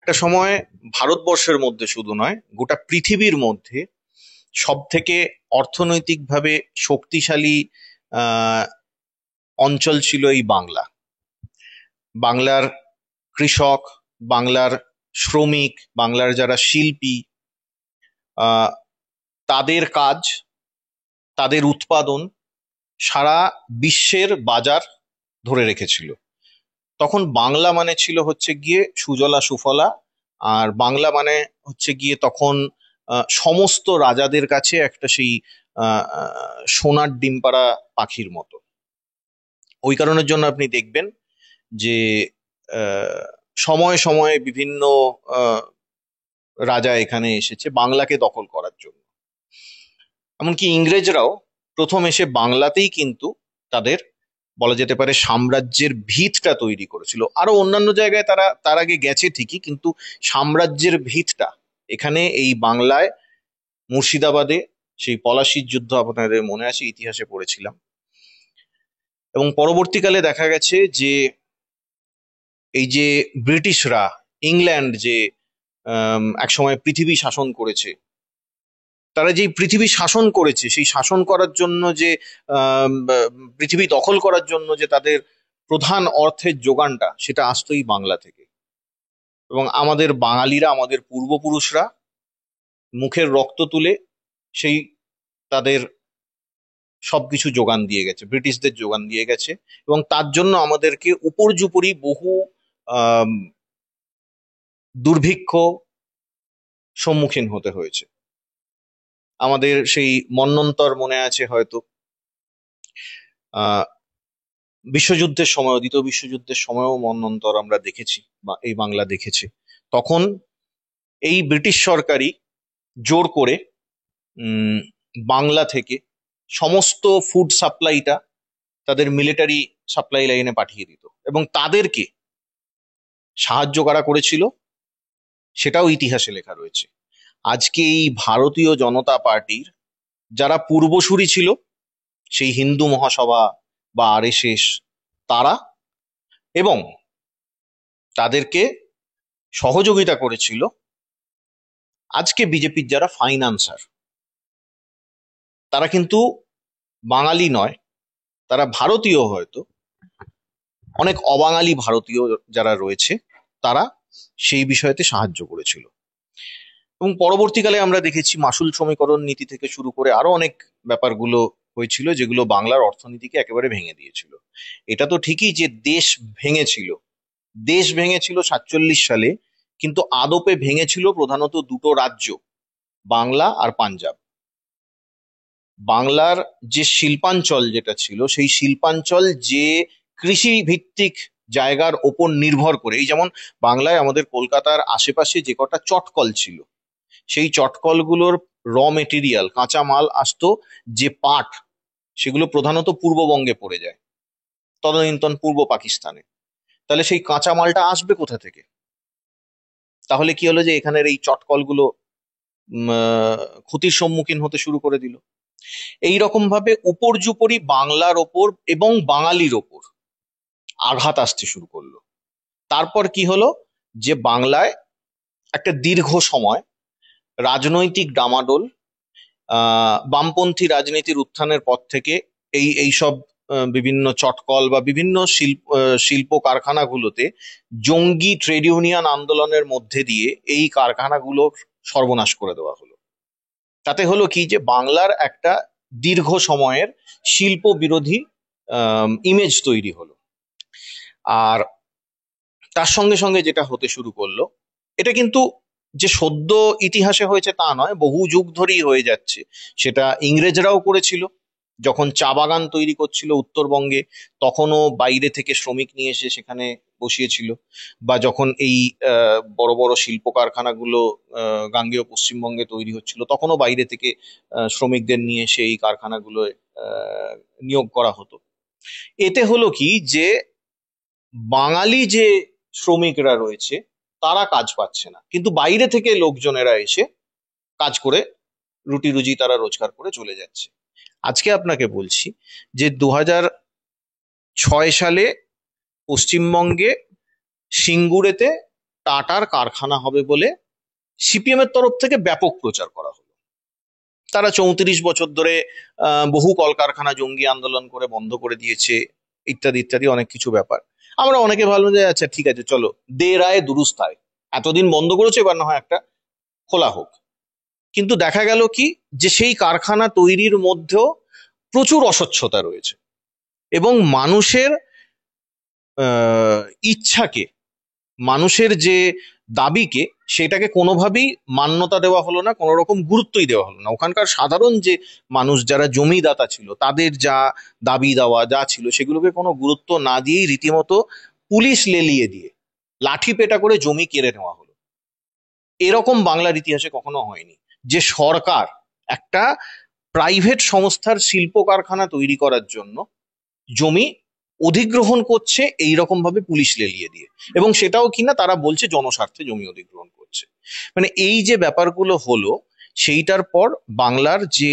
একটা সময় ভারতবর্ষের মধ্যে শুধু নয়, গোটা পৃথিবীর মধ্যে সব থেকে অর্থনৈতিকভাবে শক্তিশালী আহ, অঞ্চল ছিল এই বাংলা। বাংলার কৃষক, বাংলার শ্রমিক, বাংলার যারা শিল্পী, আহ, তাদের কাজ, তাদের উৎপাদন সারা বিশ্বের বাজার ধরে রেখেছিল। তখন বাংলা মানে ছিল হচ্ছে গিয়ে সুজলা সুফলা, আর বাংলা মানে হচ্ছে গিয়ে তখন সমস্ত রাজাদের কাছে একটা সেই সোনার ডিম পাড়া পাখির মতো। ওই কারণের জন্য আপনি দেখবেন যে আহ, সময়ে সময়ে বিভিন্ন আহ, রাজা এখানে এসেছে বাংলাকে দখল করার জন্য। এমনকি ইংরেজরাও প্রথম এসে বাংলাতেই কিন্তু তাদের বলা যেতে পারে সাম্রাজ্যের ভিতটা তৈরি করেছিল। আরো অন্যান্য জায়গায় তারা তার আগে গেছে ঠিকই, কিন্তু সাম্রাজ্যের ভিতটা এখানে এই বাংলায়, মুর্শিদাবাদে সেই পলাশির যুদ্ধ আপনাদের মনে আছে, ইতিহাসে পড়েছিলাম। এবং পরবর্তীকালে দেখা গেছে যে এই যে ব্রিটিশরা, ইংল্যান্ড যে একসময় পৃথিবী শাসন করেছে, তারা যেই পৃথিবী শাসন করেছে সেই শাসন করার জন্য যে পৃথিবী দখল করার জন্য যে তাদের প্রধান অর্থের যোগানটা, সেটা আসতোই বাংলা থেকে। এবং আমাদের বাঙালিরা, আমাদের পূর্বপুরুষরা মুখের রক্ত তুলে সেই তাদের সবকিছু যোগান দিয়ে গেছে, ব্রিটিশদের যোগান দিয়ে গেছে। এবং তার জন্য আমাদেরকে উপর্যুপরি বহু আহ দুর্ভিক্ষ সম্মুখীন হতে হয়েছে। আমাদের সেই মন্বন্তর মনে আছে হয়তো, আহ বিশ্বযুদ্ধের সময়, দ্বিতীয় বিশ্বযুদ্ধের সময়ও মন্বন্তর আমরা দেখেছি বা এই বাংলা দেখেছে। তখন এই ব্রিটিশ সরকারই জোর করে উম বাংলা থেকে সমস্ত ফুড সাপ্লাইটা তাদের মিলিটারি সাপ্লাই লাইনে পাঠিয়ে দিত, এবং তাদেরকে সাহায্য করা করেছিল সেটাও ইতিহাসে লেখা রয়েছে। আজকে এই ভারতীয় জনতা পার্টির যারা পূর্বসূরি ছিল, সেই হিন্দু মহাসভা বা আরএসএস, তারা এবং তাদেরকে সহযোগিতা করেছিল আজকে বিজেপির যারা ফাইন্যান্সার, তারা কিন্তু বাঙালি নয়, তারা ভারতীয় হয়তো, অনেক অবাঙালি ভারতীয় যারা রয়েছে তারা সেই বিষয়তে সাহায্য করেছিল। এবং পরবর্তীকালে আমরা দেখেছি মাসুল সমীকরণ নীতি থেকে শুরু করে আরো অনেক ব্যাপারগুলো হয়েছিল যেগুলো বাংলার অর্থনীতিকে একেবারে ভেঙে দিয়েছিল। এটা তো ঠিকই যে দেশ ভেঙেছিল, দেশ ভেঙেছিল 47 সালে, কিন্তু আদপে ভেঙেছিল প্রধানত দুটো রাজ্য, বাংলা আর পাঞ্জাব। বাংলার যে শিল্পাঞ্চল যেটা ছিল, সেই শিল্পাঞ্চল যে কৃষি ভিত্তিক জায়গার ওপর নির্ভর করে, এই যেমন বাংলায় আমাদের কলকাতার আশেপাশে যে কটা চটকল ছিল, সেই চটকলগুলোর র মেটেরিয়াল, কাঁচা মাল আসতো, যে পাট, সেগুলো প্রধানত পূর্ববঙ্গে পড়ে যায়, তদানীন্তন পূর্ব পাকিস্তানে। তাহলে সেই কাঁচা মালটা আসবে কোথা থেকে? তাহলে কি হলো যে এখানের এই চটকলগুলো ক্ষতির সম্মুখীন হতে শুরু করে দিল। এইরকম ভাবে উপর্যুপরি বাংলার ওপর এবং বাঙালির ওপর আঘাত আসতে শুরু করলো। তারপর কি হলো যে বাংলায় একটা দীর্ঘ সময় রাজনৈতিক ডামাডোল, বামপন্থী রাজনীতির উত্থানের পর থেকে এইসব বিভিন্ন চটকল বা বিভিন্ন শিল্প কারখানাগুলোতে জঙ্গি ট্রেড ইউনিয়ন আন্দোলনের মধ্যে দিয়ে এই কারখানাগুলোর সর্বনাশ করে দেওয়া হলো। তাতে হলো কি যে বাংলার একটা দীর্ঘ সময়ের শিল্প বিরোধী ইমেজ তৈরি হলো। আর তার সঙ্গে সঙ্গে যেটা হতে শুরু করলো, এটা কিন্তু যে সদ্য ইতিহাসে হয়েছে তা নয়, বহু যুগ ধরেই হয়ে যাচ্ছে। সেটা ইংরেজরাও করেছিল, যখন চা বাগান তৈরি করছিল উত্তরবঙ্গে, তখনও বাইরে থেকে শ্রমিক নিয়ে এসে সেখানে বসিয়েছিল। বা যখন এই বড় বড় শিল্প কারখানাগুলো গাঙ্গেয় পশ্চিমবঙ্গে তৈরি হচ্ছিল, তখনও বাইরে থেকে শ্রমিকদের নিয়ে এসে এই কারখানাগুলো নিয়োগ করা হতো। এতে হলো কি যে বাঙালি যে শ্রমিকরা রয়েছে তারা কাজ পাচ্ছে না, কিন্তু বাইরে থেকে লোকজনেরা এসে কাজ করে রুটি রুজি তারা রোজগার করে চলে যাচ্ছে। আজকে আপনাকে বলছি যে 2006 সালে পশ্চিমবঙ্গে সিঙ্গুরেতে টাটার কারখানা হবে বলে সিপিএম এর তরফ থেকে ব্যাপক প্রচার করা হলো। তারা 34 বছর ধরে বহু কলকারখানা জঙ্গি আন্দোলন করে বন্ধ করে দিয়েছে, ইত্যাদি ইত্যাদি অনেক কিছু ব্যাপার। আমরা অনেকে ভাবলাম যে আচ্ছা ঠিক আছে, চলো দে রায় দুরুস্ত আয়, এতদিন বন্ধ করেছে, এবার না হয় একটা খোলা হোক। কিন্তু দেখা গেল কি, যে সেই কারখানা তৈরির মধ্যেও প্রচুর অস্বচ্ছতা রয়েছে এবং মানুষের আহ, ইচ্ছাকে, মানুষের যে দাবিকে, সেটাকে কোনোভাবেই মান্যতা দেওয়া হলো না, কোনো রকম গুরুত্বই দেওয়া হলো না। ওখানকার সাধারণ যে মানুষ যারা জমিদাতা ছিল, তাদের যা দাবি দেওয়া যা ছিল, সেগুলোকে কোনো গুরুত্ব না দিয়েই রীতিমতো পুলিশ লেলিয়ে দিয়ে লাঠি পেটা করে জমি কেড়ে নেওয়া হলো। এরকম বাংলার ইতিহাসে কখনো হয়নি যে সরকার একটা প্রাইভেট সংস্থার শিল্প কারখানা তৈরি করার জন্য জমি অধিগ্রহণ করছে এইরকম ভাবে পুলিশ লেলিয়ে দিয়ে, এবং সেটাও কিনা তারা বলছে জনস্বার্থে জমি অধিগ্রহণ করছে। মানে এই যে ব্যাপারগুলো হলো, সেইটার পর বাংলার যে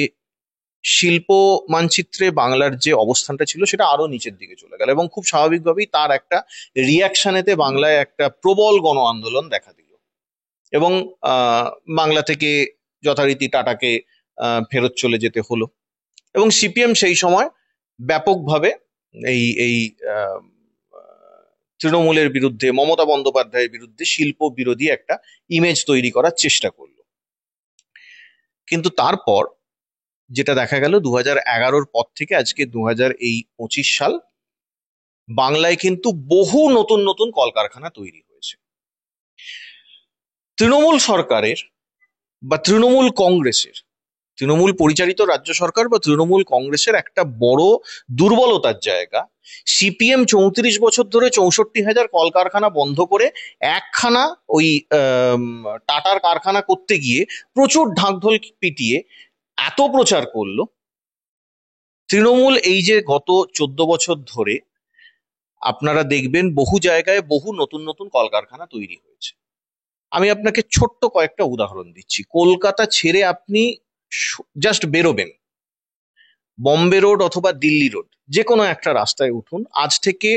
শিল্প মানচিত্রে বাংলার যে অবস্থানটা ছিল সেটা আরো নিচের দিকে চলে গেল, এবং খুব স্বাভাবিকভাবেই তার একটা রিয়াকশনেতে বাংলায় একটা প্রবল গণ আন্দোলন দেখা দিল, এবং আহ বাংলা থেকে যথারীতি টাটাকে ফেরত চলে যেতে হলো। এবং সিপিএম সেই সময় ব্যাপকভাবে এই এই আহ, তৃণমূলের বিরুদ্ধে, মমতা বন্দ্যোপাধ্যায়ের বিরুদ্ধে শিল্প বিরোধী একটা ইমেজ তৈরি করার চেষ্টা করলো। কিন্তু তারপর যেটা দেখা গেল 2011-র পর থেকে আজকে 2025 সাল, বাংলায় কিন্তু বহু নতুন নতুন কলকারখানা তৈরি হয়েছে। তৃণমূল সরকারের বা তৃণমূল কংগ্রেসের, তৃণমূল পরিচালিত রাজ্য সরকার বা তৃণমূল কংগ্রেসের একটা বড় দুর্বলতার জায়গা, সিপিএম 34 বছর ধরে 64,000 কলকারখানা বন্ধ করে একখানা ওই টাটার কারখানা করতে গিয়ে প্রচুর ঢাকঢোল পিটিয়ে এত প্রচার করলো। তৃণমূল এই যে গত 14 বছর ধরে আপনারা দেখবেন বহু জায়গায় বহু নতুন নতুন কলকারখানা তৈরি হয়েছে। আমি আপনাকে ছোট্ট কয়েকটা উদাহরণ দিচ্ছি। কলকাতা ছেড়ে আপনি জাস্ট বেরোবেন, বম্বে রোড অথবা দিল্লি রোড, যে কোনো একটা রাস্তায় উঠুন, আজ থেকে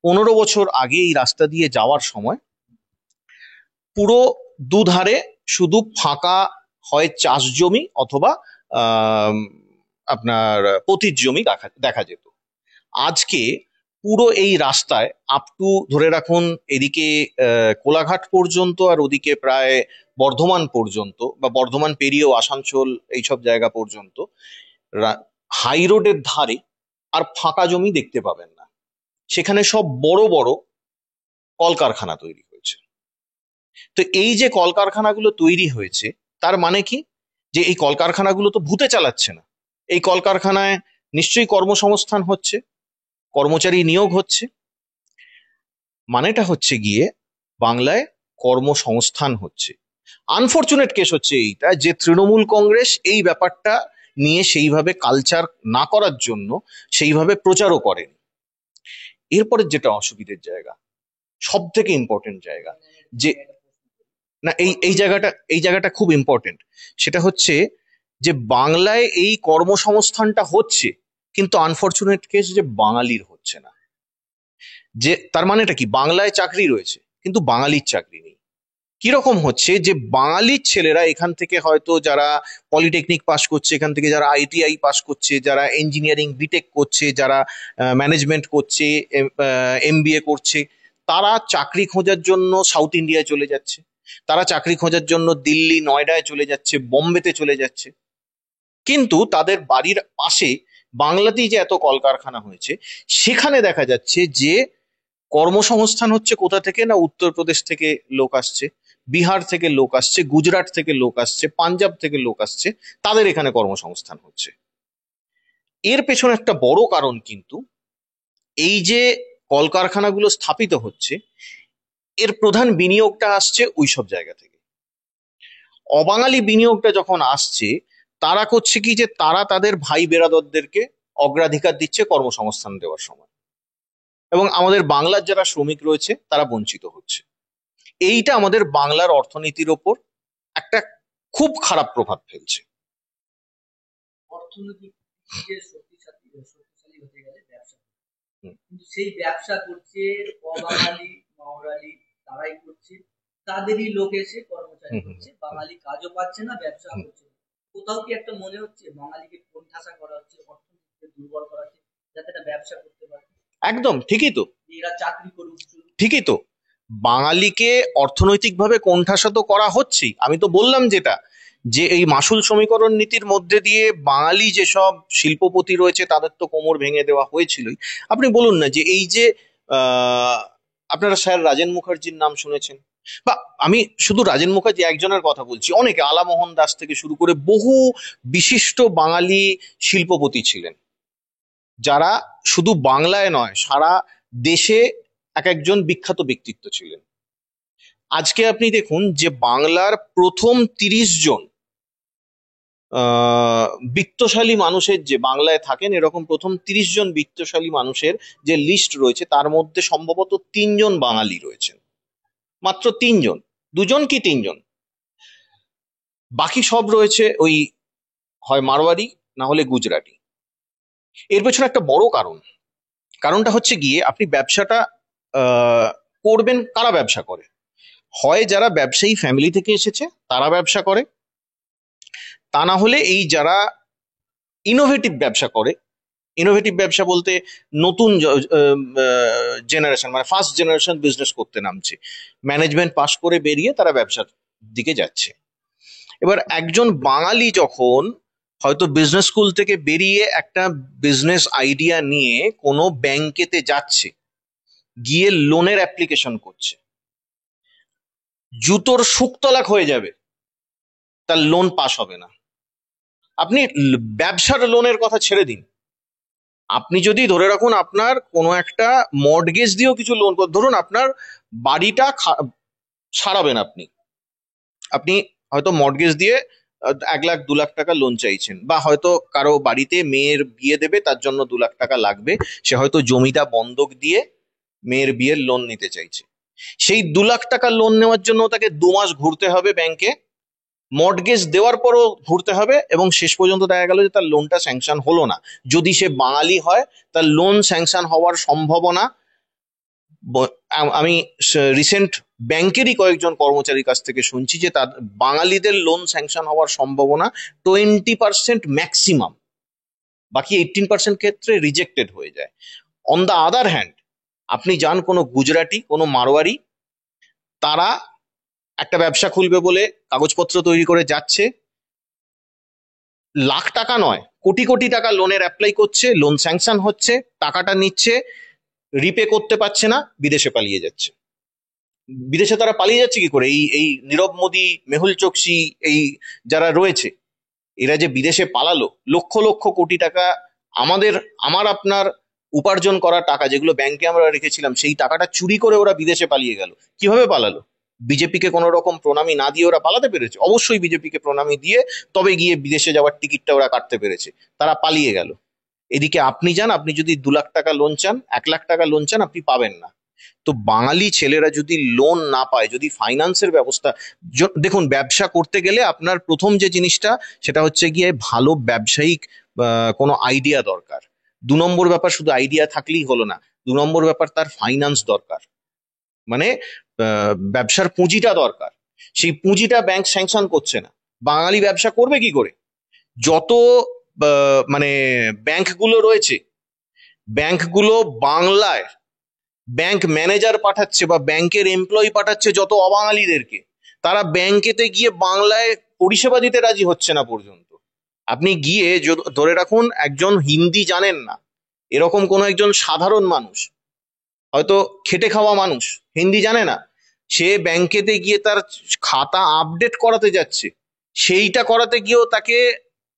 15 বছর আগে এই রাস্তা দিয়ে যাওয়ার সময় পুরো দুধারে শুধু ফাঁকা, হয় চাষ জমি অথবা আহ আপনার পতিত জমি দেখা দেখা যেত। আজকে পুরো এই রাস্তায় আপ টু ধরে রাখুন এদিকে কোলাঘাট পর্যন্ত, আর ওদিকে প্রায় বর্ধমান পর্যন্ত, বা বর্ধমান পেরিয়েও আসানসোল এইসব জায়গা পর্যন্ত হাই রোডের ধারে আর ফাঁকা জমি দেখতে পাবেন না। সেখানে সব বড় বড় কলকারখানা তৈরি হয়েছে। তো এই যে কলকারখানাগুলো তৈরি হয়েছে, তার মানে কি, যে এই কলকারখানাগুলো তো ভূতে চালাচ্ছে না, এই কলকারখানায় নিশ্চয়ই কর্মসংস্থান হচ্ছে, কর্মচারী নিয়োগ হচ্ছে। মানেটা হচ্ছে গিয়ে বাংলায় কর্মসংস্থান হচ্ছে। আনফরচুনেট কেস হচ্ছে এইটা, যে তৃণমূল কংগ্রেস এই ব্যাপারটা নিয়ে সেইভাবে কালচার না করার জন্য সেইভাবে প্রচারও করেন। এরপরে যেটা অসুবিধের জায়গা, সব থেকে ইম্পর্টেন্ট জায়গা, যে না এই জায়গাটা খুব ইম্পর্টেন্ট, সেটা হচ্ছে যে বাংলায় এই কর্মসংস্থানটা হচ্ছে, কিন্তু আনফরচুনেট কেস যে বাঙালির হচ্ছে না। যে তার মানেটা কি, বাংলায় চাকরি রয়েছে কিন্তু বাঙালির চাকরি নেই। কিরকম হচ্ছে, যে বাঙালির ছেলেরা এখান থেকে হয়তো যারা পলিটেকনিক পাস করছে, এখান থেকে যারা আইটিআই পাস করছে, যারা ইঞ্জিনিয়ারিং বিটেক করছে, যারা ম্যানেজমেন্ট করছে, এমবিএ করছে, তারা চাকরি খোঁজার জন্য সাউথ ইন্ডিয়ায় চলে যাচ্ছে, তারা চাকরি খোঁজার জন্য দিল্লি নয়ডায় চলে যাচ্ছে, বোম্বেতে চলে যাচ্ছে। কিন্তু তাদের বাড়ির পাশে বাংলাতেই যে এত কলকারখানা হয়েছে, সেখানে দেখা যাচ্ছে যে কর্মসংস্থান হচ্ছে কোথা থেকে, না উত্তরপ্রদেশ থেকে লোক আসছে, বিহার থেকে লোক আসছে, গুজরাট থেকে লোক আসছে, পাঞ্জাব থেকে লোক আসছে, তাদের এখানে কর্মসংস্থান হচ্ছে। এর পেছনে একটা বড় কারণ কিন্তু এই যে কলকারখানাগুলো স্থাপিত হচ্ছে, এর প্রধান বিনিয়োগটা আসছে ওইসব জায়গা থেকে। অবাঙালি বিনিয়োগটা যখন আসছে, তারা করছে কি, যে তারা তাদের ভাই বেরাদরদেরকে অগ্রাধিকার দিচ্ছে কর্মসংস্থান দেওয়ার সময়, এবং আমাদের বাংলার যারা শ্রমিক রয়েছে তারা বঞ্চিত হচ্ছে। এইটা আমাদের বাংলার অর্থনীতির ওপর একটা খুব খারাপ প্রভাব ফেলছে। অর্থনৈতিক দিক থেকে শক্তিশালী হতে গেলে ব্যবসা, কিন্তু সেই ব্যবসা করছে অবাঙালি মাওরালি, তারাই করছে। তাদেরই লোক এসে কর্মচারী হুম হুম হচ্ছে, বাঙালি কাজও পাচ্ছে না, ব্যবসা হুম। করছে না। কোথাও কি একটা মনে হচ্ছে বাঙালিকে কোণঠাসা করা হচ্ছে, অর্থনীতিকে দুর্বল করা হচ্ছে, যাতে একটা ব্যবসা করতে পারে, একদম ঠিকই তো, এরা চাকরি করুক শুধু? ঠিকই তো। বাঙালিকে অর্থনৈতিকভাবে কোণঠাসা তো করা হচ্ছেই। আমি তো বললাম যেটা, যে এই মাসুল সমীকরণ নীতির মধ্যে দিয়ে বাঙালি যেসব শিল্পপতি রয়েছে তাদের তো কোমর ভেঙে দেওয়া হয়েছিলই। আপনি বলুন না যে এই যে আহ আপনারা স্যার রাজেন মুখার্জির নাম শুনেছেন, বা আমি শুধু রাজেন মুখার্জি একজনের কথা বলছি, অনেকে আলামোহন দাস থেকে শুরু করে বহু বিশিষ্ট বাঙালি শিল্পপতি ছিলেন, যারা শুধু বাংলায় নয় সারা দেশে এক একজন বিখ্যাত ব্যক্তিত্ব ছিলেন। আজকে আপনি দেখুন যে বাংলার প্রথম 30 জন আহ বিত্তশালী মানুষের, যে বাংলায় থাকেন এরকম প্রথম 30 জন বিত্তশালী মানুষের যে লিস্ট রয়েছে, তার মধ্যে সম্ভবত 3 জন বাঙালি রয়েছেন, মাত্র 3 জন, 2 জন কি 3 জন। বাকি সব রয়েছে ওই হয় মারোয়ারি না হলে গুজরাটি। এর পেছনে একটা বড় কারণটা হচ্ছে গিয়ে, আপনি ব্যবসাটা আহ করবেন, কারা ব্যবসা করে? হয় যারা ব্যবসায়ী ফ্যামিলি থেকে এসেছে তারা ব্যবসা করে, তা না হলে এই যারা ইনোভেটিভ ব্যবসা করে। ইনোভেটিভ ব্যবসা বলতে নতুন জেনারেশন, মানে ফার্স্ট জেনারেশন বিজনেস করতে নামছে, ম্যানেজমেন্ট পাশ করে বেরিয়ে তারা ব্যবসার দিকে যাচ্ছে। এবার একজন বাঙালি যখন হয়তো বিজনেস স্কুল থেকে বেরিয়ে একটা বিজনেস আইডিয়া নিয়ে কোনো ব্যাংকেতে যাচ্ছে, গিয়ে লোনের অ্যাপ্লিকেশন করছে, জুতোর শুকতলাক হয়ে যাবে, তার লোন পাস হবে না। আপনি ব্যবসার লোনের কথা ছেড়ে দিন, আপনি যদি ধরে রাখুন আপনার কোনো একটা মর্টগেজ দিয়েও কিছু লোন, ধরুন আপনার বাড়িটা সারাবেন আপনি, আপনি হয়তো মর্টগেজ দিয়ে 1 লাখ 2 লাখ টাকা লোন চাইছেন, বা হয়তো কারো বাড়িতে মেয়ের বিয়ে দেবে তার জন্য 2 লাখ টাকা লাগবে, সে হয়তো জমিটা বন্ধক দিয়ে মেয়ের বিয়ের লোন নিতে চাইছে। সেই 2 লাখ টাকা লোন নেওয়ার জন্য তাকে 2 মাস ঘুরতে হবে ব্যাংকে, মর্টগেজ দেওয়ার পরও ঘুরতে হবে, এবং শেষ পর্যন্ত দেখা গেল যে তার লোনটা স্যাংশন হলো না। যদি সে বাঙালি হয়, তার লোন স্যাংশন হওয়ার সম্ভাবনা, আমি রিসেন্ট ব্যাংকেরই কয়েকজন কর্মচারীর কাছ থেকে শুনছি যে তার বাঙালিদের লোন স্যাংশন হওয়ার সম্ভাবনা 20% ম্যাক্সিমাম, বাকি 18% ক্ষেত্রে রিজেক্টেড হয়ে যায়। অন দ্য আদার হ্যান্ড, আপনি যান কোনো গুজরাটি, কোনো মারোয়ারি, তারা একটা ব্যবসা খুলবে বলে কাগজপত্র তৈরি করে যাচ্ছে, লাখ টাকা নয় কোটি কোটি টাকা লোনের অ্যাপ্লাই করছে, লোন স্যাংশন হচ্ছে, টাকাটা নিচ্ছে, রিপে করতে পারছে না, বিদেশে পালিয়ে যাচ্ছে। বিদেশে তারা পালিয়ে যাচ্ছে কি করে? এই এই নীরব মোদী, মেহুল চোকসি, এই যারা রয়েছে, এরা যে বিদেশে পালালো, লক্ষ লক্ষ কোটি টাকা, আমাদের, আমার আপনার উপার্জন করা টাকা যেগুলো ব্যাংকে আমরা রেখেছিলাম, সেই টাকাটা চুরি করে ওরা বিদেশে পালিয়ে গেল। কিভাবে পালালো? বিজেপিকে কোনো রকম প্রণামী না দিয়ে ওরা পালাতে পেরেছে? অবশ্যই বিজেপিকে প্রণামী দিয়ে তবে গিয়ে বিদেশে যাওয়ার টিকিটটা ওরা কাটতে পেরেছে, তারা পালিয়ে গেল। এদিকে আপনি যান, আপনি যদি 2 লাখ টাকা লোন চান, 1 লাখ টাকা লোন চান, আপনি পাবেন না। তো বাঙালি ছেলেরা যদি লোন না পায়, যদি ফাইন্যান্সের ব্যবস্থা, দেখুন ব্যবসা করতে গেলে আপনার প্রথম যে জিনিসটা, সেটা হচ্ছে গিয়ে ভালো ব্যবসায়িক কোনো আইডিয়া দরকার। 2 নম্বর ব্যাপার, শুধু আইডিয়া থাকলেই হলো না, 2 নম্বর ব্যাপার তার ফাইন্যান্স দরকার, মানে ব্যবসার পুঁজিটা দরকার। সেই পুঁজিটা ব্যাংক স্যাংশন করছে না, বাঙালি ব্যবসা করবে কি করে? যত মানে ব্যাংকগুলো রয়েছে, ব্যাংকগুলো বাংলায় ব্যাংক ম্যানেজার পাঠাচ্ছে বা ব্যাংকের এমপ্লয়ি পাঠাচ্ছে যত অবাঙালিদেরকে, তারা ব্যাংকেতে গিয়ে বাংলায় পরিষেবা দিতে রাজি হচ্ছে না পর্যন্ত। আপনি গিয়ে ধরে রাখুন একজন হিন্দি জানেন না, এরকম কোনো একজন সাধারণ মানুষ, হয়তো খেটে খাওয়া মানুষ, হিন্দি জানে না, সে ব্যাংকেতে গিয়ে তার খাতা আপডেট করাতে যাচ্ছে, সেইটা করাতে গিয়েও তাকে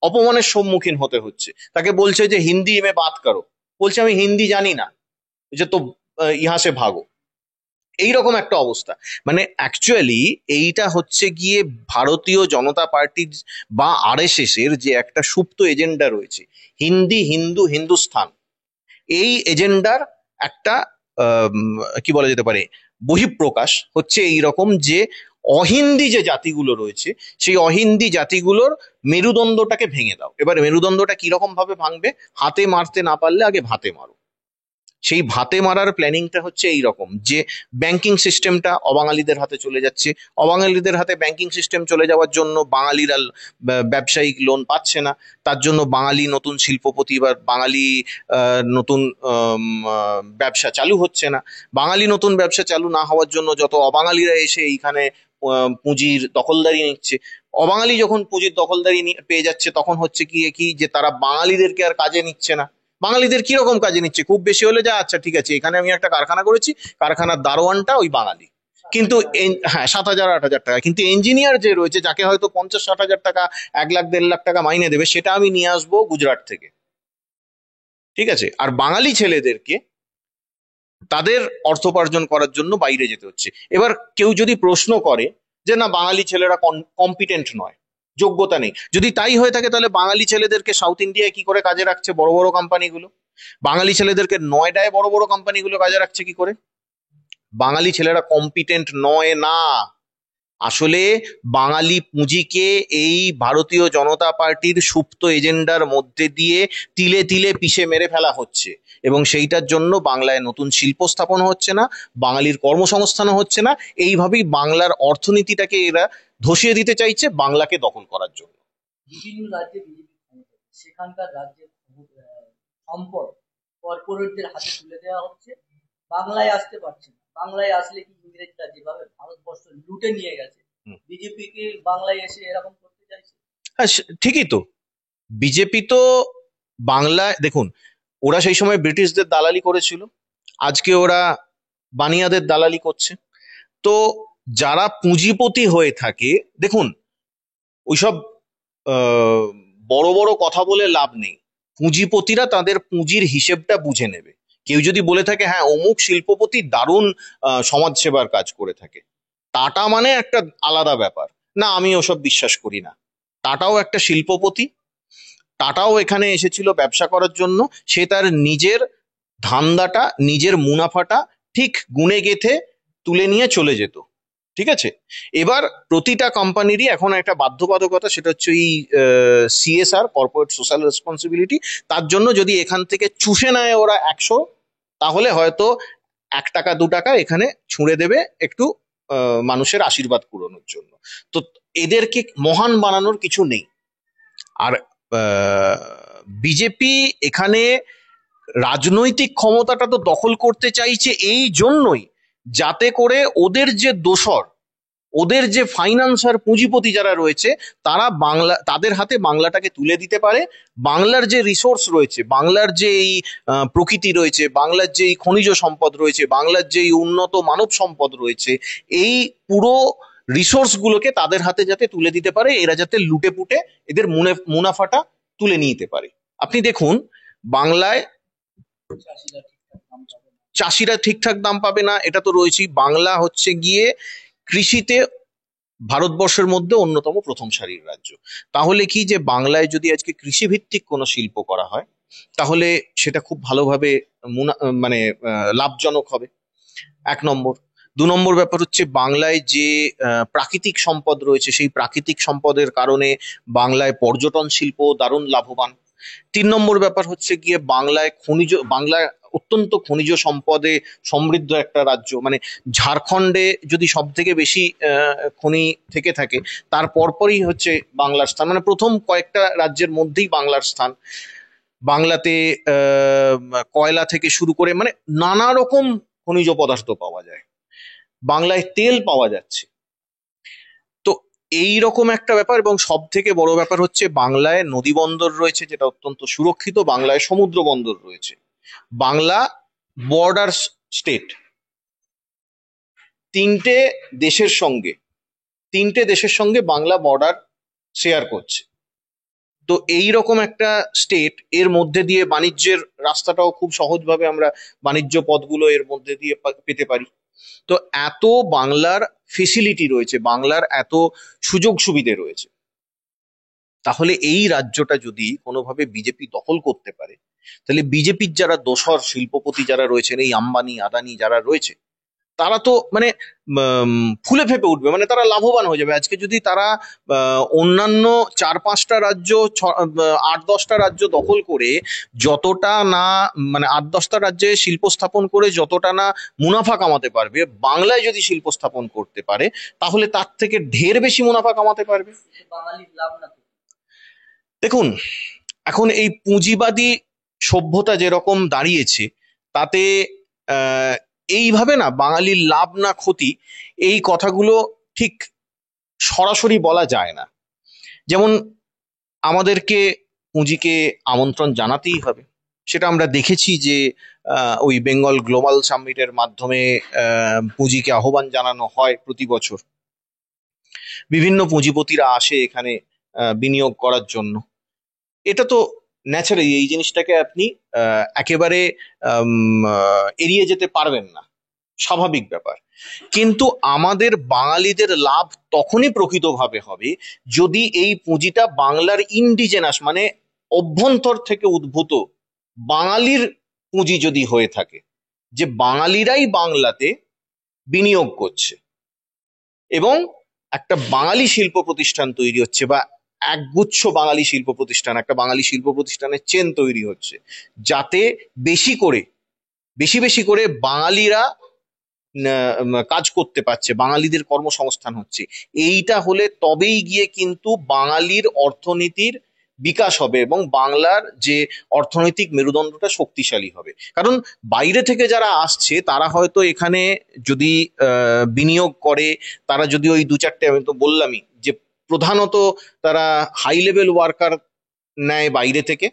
অপমানের সম্মুখীন হতে হচ্ছে। তাকে বলছে যে হিন্দি মে বাত করো, বলছে আমি হিন্দি জানি না, যে তো ইহা সে ভাগো। এইরকম একটা অবস্থা। মানে অ্যাকচুয়ালি এইটা হচ্ছে গিয়ে ভারতীয় জনতা পার্টির বা আরএসএস এর যে একটা সুপ্ত এজেন্ডা রয়েছে, হিন্দি, হিন্দু, হিন্দুস্থান, এই এজেন্ডার একটা কি বলা যেতে পারে বহিঃপ্রকাশ হচ্ছে এইরকম, যে অহিন্দি যে জাতিগুলো রয়েছে, সেই অহিন্দি জাতিগুলোর মেরুদণ্ডটাকে ভেঙে দাও। এবার মেরুদণ্ডটা কিরকম ভাবে ভাঙবে? হাতে মারতে না পারলে আগে ভাতে মারো। সেই ভাতে মারার প্ল্যানিংটা হচ্ছে এই রকম যে ব্যাংকিং সিস্টেমটা অবাঙালিদের হাতে চলে যাচ্ছে। অবাঙালিদের হাতে ব্যাংকিং সিস্টেম চলে যাওয়ার জন্য বাঙালিরা ব্যবসায়িক লোন পাচ্ছে না। তার জন্য বাঙালি নতুন শিল্পপতি বা বাঙালি নতুন ব্যবসা চালু হচ্ছে না। বাঙালি নতুন ব্যবসা চালু না হওয়ার জন্য যত অবাঙালিরা এসে এইখানে পুঁজির দখলদারি নিচ্ছে। অবাঙালি যখন পুঁজির দখলদারি পেয়ে যাচ্ছে তখন হচ্ছে কি কি যে তারা বাঙালিদেরকে আর কাজে নিচ্ছে না। বাঙালিদের কিরকম কাজে নিচ্ছে, খুব বেশি হলে যা আচ্ছা ঠিক আছে এখানে আমি একটা কারখানা করেছি, কারখানার দারোয়ানটা ওই বাঙালি, কিন্তু হ্যাঁ 7,000 8,000 টাকা, কিন্তু ইঞ্জিনিয়ার যে রয়েছে যাকে হয়তো 50-60 হাজার টাকা 1 লাখ 1.5 লাখ টাকা মাইনে দেবে সেটা আমি নিয়ে আসবো গুজরাট থেকে। ঠিক আছে, আর বাঙালি ছেলেদেরকে তাদের অর্থোপার্জন করার জন্য বাইরে যেতে হচ্ছে। এবার কেউ যদি প্রশ্ন করে যে না বাঙালি ছেলেরা কম্পিটেন্ট নয়, যোগ্যতা নেই, যদি তাই হয়ে থাকে তাহলে বাঙালি ছেলেদেরকে সাউথ ইন্ডিয়ায় কি করে কাজে রাখছে বড় বড় কোম্পানিগুলো? বাঙালি ছেলেদেরকে নয়ডায় বড় বড় কোম্পানিগুলো কাজে রাখছে কি করে? বাঙালি ছেলেরা কম্পিটেন্ট নয় না। আসলে বাঙালি পুঁজিকে এই ভারতীয় জনতা পার্টির সুপ্ত এজেন্ডার মধ্যে দিয়ে তিলে তিলে পিষে মেরে ফেলা হচ্ছে, এবং সেইটার জন্য বাংলায় নতুন শিল্প স্থাপন হচ্ছে না, বাঙালির কর্মসংস্থানও হচ্ছে না। এইভাবেই বাংলার অর্থনীতিটাকে এরা ধসিয়ে দিতে চাইছে বাংলাকে দখল করার জন্য। বিভিন্ন রাজ্যে বিজেপি ক্ষমতা, সেখানকার রাজ্যের সম্পদ কর্পোরেটদের হাতে তুলে দেওয়া হচ্ছে, বাংলায় আসতে পারছে না। বাংলায় আসলে কি ইংরেজরা যেভাবে ভারতবর্ষ লুটে নিয়ে গেছে, বিজেপি কি বাংলায় এসে এরকম করতে চাইছে? হ্যাঁ ঠিকই তো। বিজেপি তো বাংলায় দেখুন, ওরা সেই সময় ব্রিটিশদের দালালি করেছিল, আজকে ওরা বানিয়াদের দালালি করছে। তো যারা পুঁজিপতি হয়ে থাকে, দেখুন ওইসব আহ, বড় বড় কথা বলে লাভ নেই। পুঁজিপতিরা তাদের পুঁজির হিসেবটা বুঝে নেবে। কেউ যদি বলে থাকে হ্যাঁ অমুক শিল্পপতি দারুণ সমাজসেবার কাজ করে থাকে, টাটা মানে একটা আলাদা ব্যাপার, না আমি ওসব বিশ্বাস করি না। টাটাও একটা শিল্পপতি, টাটাও এখানে এসেছিল ব্যবসা করার জন্য। সে তার নিজের ধান্দাটা, নিজের মুনাফাটা ঠিক গুণে গেথে তুলে নিয়ে চলে যেত। ঠিক আছে, এবার প্রতিটা কোম্পানিরই এখন একটা বাধ্যবাধকতা, সেটা হচ্ছে এই সিএসআর, কর্পোরেট সোশ্যাল রেসপন্সিবিলিটি। তার জন্য যদি এখান থেকে চুষে নেয় ওরা 100, তাহলে হয়তো 1 টাকা 2 টাকা এখানে ছুঁড়ে দেবে একটু মানুষের আশীর্বাদ কুড়োনোর জন্য। তো এদেরকে মহান বানানোর কিছু নেই। আর বিজেপি এখানে রাজনৈতিক ক্ষমতাটা তো দখল করতে চাইছে এই জন্যই, যাতে করে ওদের যে দোসর, ওদের যে ফাইন্যান্সার পুঁজিপতি যারা রয়েছে তারা তাদের হাতে বাংলাটাকে তুলে দিতে পারে। বাংলার যে রিসোর্স রয়েছে, বাংলার যে এই প্রকৃতি রয়েছে, বাংলার যে এই খনিজ সম্পদ রয়েছে, বাংলার যে এই উন্নত মানব সম্পদ রয়েছে, এই পুরো রিসোর্স গুলোকে তাদের হাতে যাতে তুলে দিতে পারে, এরা যাতে লুটে পুটে এদের মুনাফাটা তুলে নিতে পারে। আপনি দেখুন বাংলায় চাষিরা ঠিকঠাক দাম পাবে না, এটা তো রয়েছেই। বাংলা হচ্ছে গিয়ে কৃষিতে ভারতবর্ষের মধ্যে অন্যতম প্রথম সারির রাজ্য। তাহলে কি যে বাংলায় যদি আজকে কৃষিভিত্তিক কোনো শিল্প করা হয় তাহলে সেটা খুব ভালোভাবে মানে লাভজনক হবে, 1 নম্বর। 2 নম্বর ব্যাপার হচ্ছে বাংলায় যে প্রাকৃতিক সম্পদ রয়েছে সেই প্রাকৃতিক সম্পদের কারণে বাংলায় পর্যটন শিল্প দারুণ লাভবান। 3 নম্বর ব্যাপার হচ্ছে গিয়ে বাংলায় অত্যন্ত খনিজ সম্পদে সমৃদ্ধ একটা রাজ্য। মানে ঝাড়খণ্ডে যদি সব থেকে বেশি খনি থেকে থাকে তার পরপরই হচ্ছে বাংলার স্থান, মানে প্রথম কয়েকটা রাজ্যের মধ্যেই বাংলার স্থান। বাংলাতে কয়লা থেকে শুরু করে মানে নানা রকম খনিজ পদার্থ পাওয়া যায়, বাংলায় তেল পাওয়া যাচ্ছে। তো এই রকম একটা ব্যাপার, এবং সব থেকে বড় ব্যাপার হচ্ছে বাংলায় নদী বন্দর রয়েছে যেটা অত্যন্ত সুরক্ষিত, বাংলায় সমুদ্র বন্দর রয়েছে। বাংলা বর্ডার স্টেট, তিনটে দেশের সঙ্গে বাংলা বর্ডার শেয়ার করছে। তো এই রকম একটা স্টেট, এর মধ্যে দিয়ে বাণিজ্যের রাস্তাটাও খুব সহজভাবে আমরা বাণিজ্য পথগুলো এর মধ্যে দিয়ে পেতে পারি। তো এত বাংলার ফেসিলিটি রয়েছে, বাংলার এত সুযোগ সুবিধে রয়েছে, তাহলে এই রাজ্যটা যদি কোনোভাবে বিজেপি দখল করতে পারে তাহলে বিজেপির যারা দোসর শিল্পপতি যারা রয়েছেন, এই আম্বানি আদানি যারা রয়েছে, তারা তো মানে ফুলে ফেপে উঠবে, মানে তারা লাভবান হয়ে যাবে। আজকে যদি তারা অন্যান্য 4-5টা রাজ্য, 8-10টা রাজ্য দখল করে যতটা না, মানে 8-10টা রাজ্যে শিল্প স্থাপন করে যতটা না মুনাফা কামাতে পারবে, বাংলায় যদি শিল্প স্থাপন করতে পারে তাহলে তার থেকে ঢের বেশি মুনাফা কামাতে পারবে। এতে বাঙালির লাভ না তো? দেখুন, এখন এই পুঁজিবাদী সভ্যতা যেরকম দাঁড়িয়েছে তাতে আহ, এইভাবে না বাঙালির লাভ না ক্ষতি, এই কথাগুলো ঠিক সরাসরি বলা যায় না। যেমন আমাদেরকে পুঁজিকে আমন্ত্রণ জানাতেই হবে, সেটা আমরা দেখেছি যে ওই বেঙ্গল গ্লোবাল সামিটের মাধ্যমে পুঁজিকে আহ্বান জানানো হয় প্রতি বছর। বিভিন্ন পুঁজিপতিরা আসে এখানে বিনিয়োগ করার জন্য। এটা তো ন্যাচারালি, এই জিনিসটাকে আপনি একেবারে এড়িয়ে যেতে পারবেন না, স্বাভাবিক ব্যাপার। কিন্তু আমাদের বাঙালিদের লাভ তখনই প্রকৃতভাবে হবে যদি এই পুঁজিটা বাংলার ইন্ডিজেনাস, মানে অভ্যন্তর থেকে উদ্ভূত বাঙালির পুঁজি যদি হয়ে থাকে, যে বাঙালিরাই বাংলাতে বিনিয়োগ করছে এবং একটা বাঙালি শিল্প প্রতিষ্ঠান তৈরি হচ্ছে, বা একগুচ্ছ বাঙালি শিল্প প্রতিষ্ঠান, একটা বাঙালি শিল্প প্রতিষ্ঠানের চেন তৈরি হচ্ছে, যাতে বেশি বেশি করে বাঙালিরা কাজ করতে পারছে, বাঙালিদের কর্মসংস্থান হচ্ছে। এইটা হলে তবেই গিয়ে কিন্তু বাঙালির অর্থনীতির বিকাশ হবে এবং বাংলার যে অর্থনৈতিক মেরুদণ্ডটা শক্তিশালী হবে। কারণ বাইরে থেকে যারা আসছে তারা হয়তো এখানে যদি বিনিয়োগ করে, তারা যদি ওই 2-4টে, আমি তো বললামই যে প্রধানত তারা হাই লেভেল ওয়ার্কার নেয় বাইরে থেকে,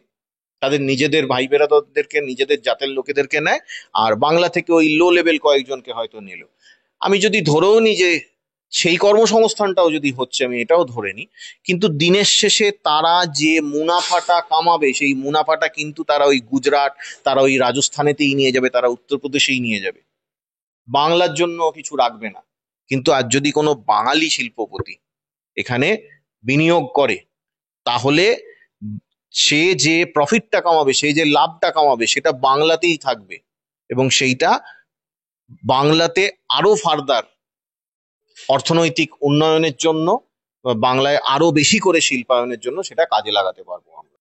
তাদের নিজেদের ভাই বেরাদরদেরকে, নিজেদের জাতের লোকেদেরকে নেয়, আর বাংলা থেকে ওই লো লেভেল কয়েকজনকে হয়তো নিল। আমি যদি ধরেও নিই যে সেই কর্মসংস্থানটাও যদি হচ্ছে, আমি এটাও ধরে নিই, কিন্তু দিনের শেষে তারা যে মুনাফাটা কামাবে সেই মুনাফাটা কিন্তু তারা ওই গুজরাট, তারা ওই রাজস্থানেতেই নিয়ে যাবে, তারা উত্তরপ্রদেশেই নিয়ে যাবে, বাংলার জন্য কিছু রাখবে না। কিন্তু আজ যদি কোনো বাঙালি শিল্পপতি এখানে বিনিয়োগ করে, তাহলে সে যে প্রফিটটা কামাবে, সেই যে লাভটা কামাবে, সেটা বাংলাতেই থাকবে এবং সেইটা বাংলাতে আরো ফার্দার অর্থনৈতিক উন্নয়নের জন্য, বাংলায় আরো বেশি করে শিল্পায়নের জন্য সেটা কাজে লাগাতে পারবো আমরা।